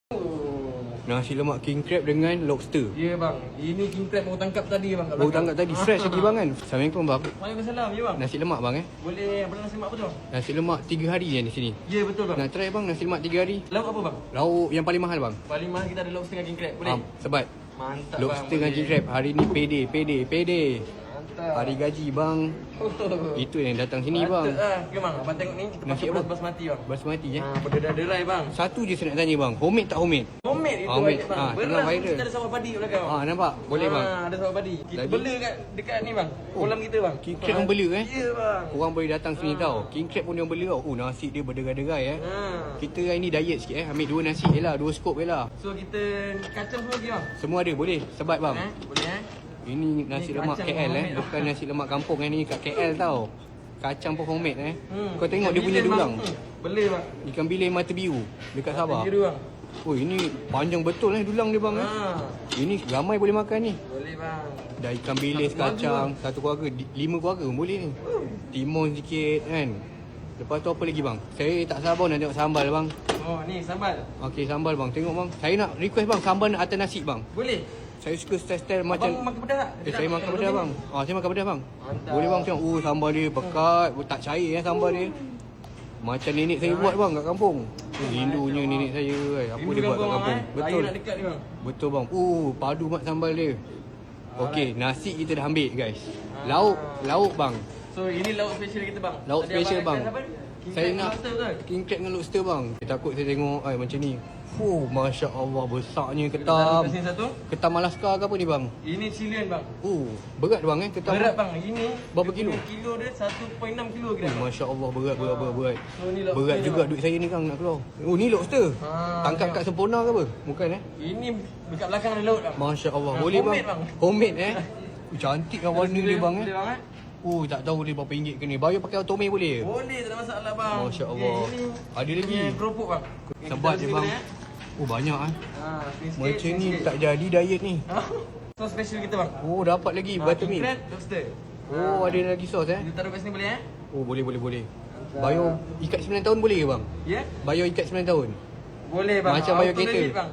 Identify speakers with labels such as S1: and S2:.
S1: Nasi lemak king crab dengan lobster.
S2: Ya bang, ini king crab baru tangkap tadi bang.
S1: Baru tangkap tadi, fresh lagi bang kan. Assalamualaikum bang.
S2: Waalaikumsalam, ya bang.
S1: Nasi lemak bang
S2: Boleh, apa nasi lemak apa tu?
S1: Nasi lemak 3 hari je di sini.
S2: Ya betul bang.
S1: Nak try bang nasi lemak 3 hari?
S2: Lauk apa bang?
S1: Lauk yang paling mahal bang.
S2: Paling mahal kita ada lobster dengan king crab, boleh?
S1: Sebat.
S2: Mantap
S1: Lobster
S2: bang.
S1: dengan king crab. Hari ni pede.
S2: Mantap.
S1: Hari gaji bang. Itu yang datang sini bang.
S2: Okay bang, abang tengok ni kita
S1: Nasi
S2: pakai
S1: apa?
S2: beras basmati bang.
S1: Basmati
S2: Berderai bang.
S1: Satu je saya nak tanya bang. Homemade tak homemade?
S2: Homemade itu
S1: Homemade.
S2: bang.
S1: Tengah
S2: Beras
S1: viral.
S2: kita ada sawah padi kat belakang.
S1: Nampak? Boleh bang.
S2: Ada sawah padi. Kita
S1: Lagi?
S2: bela dekat ni bang. Kolam kita bang.
S1: King crab yang bela
S2: Ya bang.
S1: Korang boleh datang sini tau. King crab pun yang bela tau. Nasi dia berderai-derai Kita hari ni diet sikit Ambil 2 nasi je lah, 2 skop je lah.
S2: So kita kacang semua lagi bang.
S1: Semua ada, boleh? Sebat bang.
S2: Boleh
S1: Ini nasi
S2: Ni
S1: lemak
S2: kacang
S1: KL
S2: homemade
S1: Bukan nasi lemak kampung ni kat KL tau. Kacang pun homemade Kau tengok
S2: Ikan
S1: dia punya
S2: bilis,
S1: dulang.
S2: bang. Boleh bang.
S1: Ikan bilis mata biru dekat Sabah.
S2: Biru bang.
S1: Oh ini panjang betul dulang dia bang Ini ramai boleh makan ni.
S2: Boleh bang.
S1: Dah ikan bilis,
S2: Satu keluarga,
S1: kacang, satu keluarga, 5 keluarga pun boleh ni. Timun sikit kan. Lepas tu apa lagi bang? Saya tak sabar nak tengok sambal bang.
S2: Oh ni sambal.
S1: Okey sambal bang, tengok bang. Saya nak request bang sambal atas nasi bang.
S2: Boleh.
S1: Saya suka style-style macam
S2: Abang makan pedas tak?
S1: saya makan pedas bang. Saya makan pedas bang.
S2: Mantap.
S1: Boleh bang tengok. Sambal dia pekat, tak cair sambal dia. Macam nenek saya buat bang kat kampung. Rindunya nenek saya apa dia buat kat kampung. Betul.
S2: Nak dekat ni bang.
S1: Betul bang. Padu mat sambal dia. Okey, nasi kita dah ambil guys. Lauk bang.
S2: So ini lauk special kita bang.
S1: Lauk
S2: Tadi
S1: special
S2: abang
S1: bang.
S2: akan apa?
S1: Saya
S2: King crab
S1: nak
S2: lobster betul?
S1: king crab dengan lobster bang. Takut saya tengok macam ni. Masya Allah besarnya
S2: Kita taruh
S1: ketam.
S2: kat sini satu.
S1: Ketam Alaska ke apa ni bang?
S2: Ini Chilean bang.
S1: Berat bang ketam.
S2: Berat bang. Ini
S1: Berapa
S2: dia
S1: kilo?
S2: punya kilo dia 1.6 kilo kira.
S1: Masya Allah berat.
S2: So ni lobster
S1: Berat
S2: ni,
S1: juga
S2: bang.
S1: duit saya ni kang nak keluar. Ni lobster. Tangkap kat Sempurna ke apa? Bukan
S2: Ini dekat belakang ada laut bang.
S1: Masya Allah. Boleh bang. Homemade Cantik lah warna dia bang
S2: Boleh bang
S1: tak tahu dia berapa ringgit ke ni. Bayar pakai automate boleh?
S2: Boleh, tak ada masalah bang.
S1: Masya Allah.
S2: Ini
S1: Ada lagi?
S2: punya keropok bang.
S1: Sebat je bang. Banyak Macam ni tak jadi diet ni.
S2: Sos special kita bang.
S1: Dapat lagi buttermilk.
S2: King crab, lobster.
S1: Ada lagi sos
S2: Kita taruh kat sini boleh
S1: Boleh. Bayar ikat 9 tahun boleh ke bang?
S2: Ya?
S1: Bayar ikat 9 tahun.
S2: Boleh bang.
S1: Macam bayar
S2: Auto
S1: kereta.
S2: debit, bang.